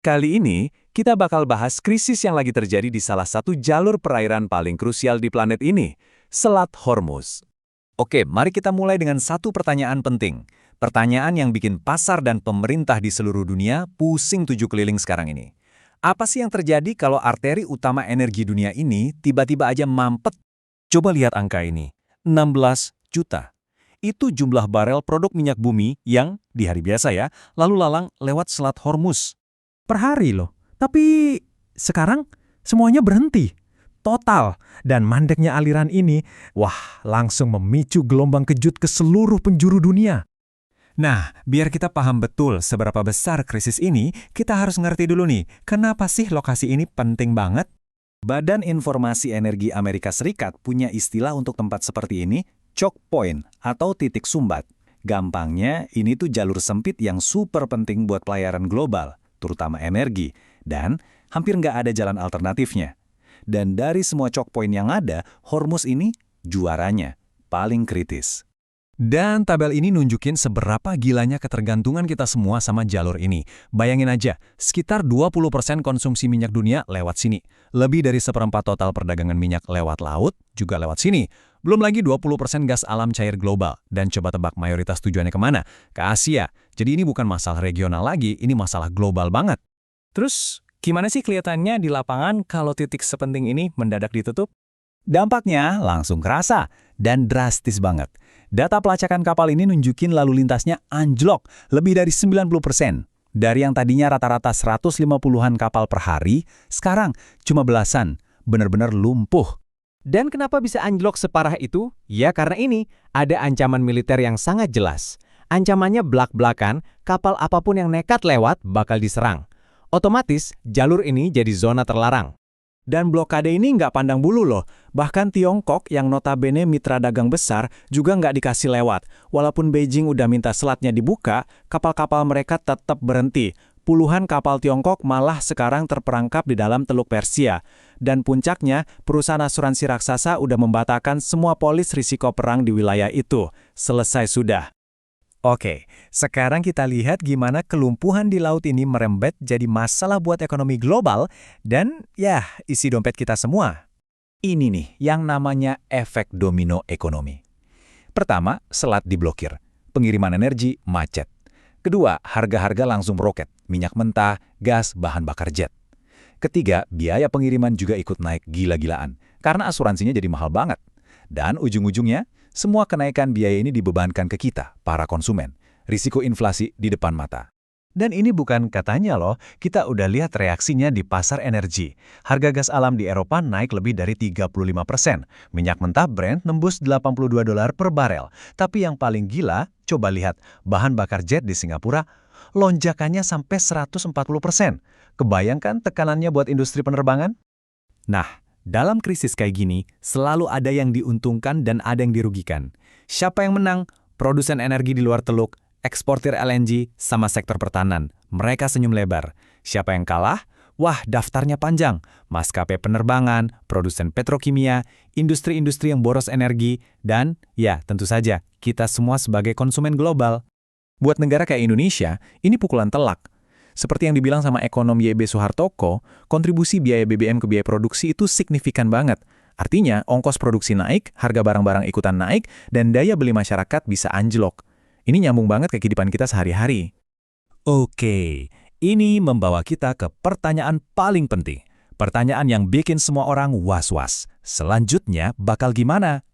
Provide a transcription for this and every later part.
Kali ini, kita bakal bahas krisis yang lagi terjadi di salah satu jalur perairan paling krusial di planet ini, Selat Hormuz. Oke, mari kita mulai dengan satu pertanyaan penting. Pertanyaan yang bikin pasar dan pemerintah di seluruh dunia pusing tujuh keliling sekarang ini. Apa sih yang terjadi kalau arteri utama energi dunia ini tiba-tiba aja mampet? Coba lihat angka ini, 16 juta. Itu jumlah barel produk minyak bumi yang, di hari biasa ya, lalu lalang lewat Selat Hormuz. Per hari loh. Tapi sekarang semuanya berhenti. Total. Dan mandeknya aliran ini, wah, langsung memicu gelombang kejut ke seluruh penjuru dunia. Nah, biar kita paham betul seberapa besar krisis ini, kita harus ngerti dulu nih, kenapa sih lokasi ini penting banget? Badan Informasi Energi Amerika Serikat punya istilah untuk tempat seperti ini, choke point atau titik sumbat. Gampangnya, ini tuh jalur sempit yang super penting buat pelayaran global, terutama energi, dan hampir nggak ada jalan alternatifnya. Dan dari semua choke point yang ada, Hormuz ini juaranya, paling kritis. Dan tabel ini nunjukin seberapa gilanya ketergantungan kita semua sama jalur ini. Bayangin aja, sekitar 20% konsumsi minyak dunia lewat sini. Lebih dari seperempat total perdagangan minyak lewat laut juga lewat sini. Belum lagi 20% gas alam cair global. Dan coba tebak mayoritas tujuannya kemana? Ke Asia. Jadi ini bukan masalah regional lagi, ini masalah global banget. Terus, gimana sih kelihatannya di lapangan kalau titik sepenting ini mendadak ditutup? Dampaknya langsung kerasa dan drastis banget. Data pelacakan kapal ini nunjukin lalu lintasnya anjlok lebih dari 90%. Dari yang tadinya rata-rata 150-an kapal per hari, sekarang cuma belasan, benar-benar lumpuh. Dan kenapa bisa anjlok separah itu? Ya karena ini, ada ancaman militer yang sangat jelas. Ancamannya blak-blakan, kapal apapun yang nekat lewat bakal diserang. Otomatis, jalur ini jadi zona terlarang. Dan blokade ini nggak pandang bulu loh. Bahkan Tiongkok yang notabene mitra dagang besar juga nggak dikasih lewat. Walaupun Beijing udah minta selatnya dibuka, kapal-kapal mereka tetap berhenti. Puluhan kapal Tiongkok malah sekarang terperangkap di dalam Teluk Persia. Dan puncaknya, perusahaan asuransi raksasa udah membatalkan semua polis risiko perang di wilayah itu. Selesai sudah. Oke, sekarang kita lihat gimana kelumpuhan di laut ini merembet jadi masalah buat ekonomi global dan ya, isi dompet kita semua. Ini nih yang namanya efek domino ekonomi. Pertama, selat diblokir. Pengiriman energi macet. Kedua, harga-harga langsung meroket. Minyak mentah, gas, bahan bakar jet. Ketiga, biaya pengiriman juga ikut naik gila-gilaan karena asuransinya jadi mahal banget. Dan ujung-ujungnya, semua kenaikan biaya ini dibebankan ke kita, para konsumen. Risiko inflasi di depan mata. Dan ini bukan katanya loh, kita udah lihat reaksinya di pasar energi. Harga gas alam di Eropa naik lebih dari 35%. Minyak mentah Brent nembus $82 per barel. Tapi yang paling gila, coba lihat, bahan bakar jet di Singapura, lonjakannya sampai 140%. Kebayangkan tekanannya buat industri penerbangan? Nah, dalam krisis kayak gini, selalu ada yang diuntungkan dan ada yang dirugikan. Siapa yang menang? Produsen energi di luar teluk, eksportir LNG, sama sektor pertahanan. Mereka senyum lebar. Siapa yang kalah? Wah, daftarnya panjang. Maskapai penerbangan, produsen petrokimia, industri-industri yang boros energi, dan, ya tentu saja, kita semua sebagai konsumen global. Buat negara kayak Indonesia, ini pukulan telak. Seperti yang dibilang sama ekonom YB Suhartoko, kontribusi biaya BBM ke biaya produksi itu signifikan banget. Artinya, ongkos produksi naik, harga barang-barang ikutan naik, dan daya beli masyarakat bisa anjlok. Ini nyambung banget ke kehidupan kita sehari-hari. Oke, ini membawa kita ke pertanyaan paling penting. Pertanyaan yang bikin semua orang was-was. Selanjutnya bakal gimana?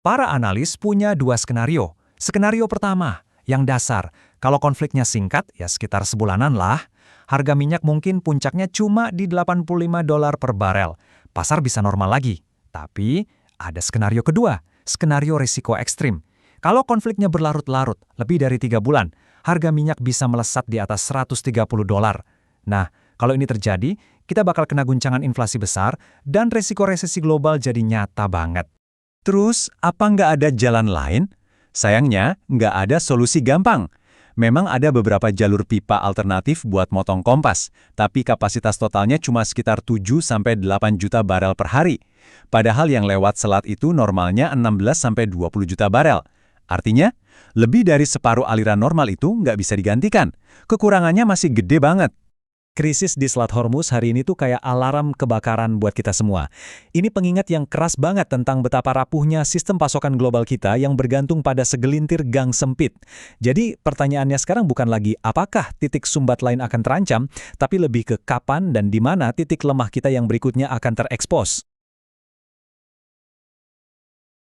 Para analis punya dua skenario. Skenario pertama, yang dasar, kalau konfliknya singkat, ya sekitar sebulanan lah, harga minyak mungkin puncaknya cuma di $85 per barel. Pasar bisa normal lagi. Tapi ada skenario kedua, skenario risiko ekstrim. Kalau konfliknya berlarut-larut, lebih dari 3 bulan, harga minyak bisa melesat di atas $130. Nah, kalau ini terjadi, kita bakal kena guncangan inflasi besar dan resiko resesi global jadi nyata banget. Terus, apa nggak ada jalan lain? Sayangnya, nggak ada solusi gampang. Memang ada beberapa jalur pipa alternatif buat motong kompas, tapi kapasitas totalnya cuma sekitar 7-8 juta barel per hari. Padahal yang lewat selat itu normalnya 16-20 juta barel. Artinya, lebih dari separuh aliran normal itu nggak bisa digantikan. Kekurangannya masih gede banget. Krisis di Selat Hormuz hari ini tuh kayak alarm kebakaran buat kita semua. Ini pengingat yang keras banget tentang betapa rapuhnya sistem pasokan global kita yang bergantung pada segelintir gang sempit. Jadi pertanyaannya sekarang bukan lagi apakah titik sumbat lain akan terancam, tapi lebih ke kapan dan di mana titik lemah kita yang berikutnya akan terekspos.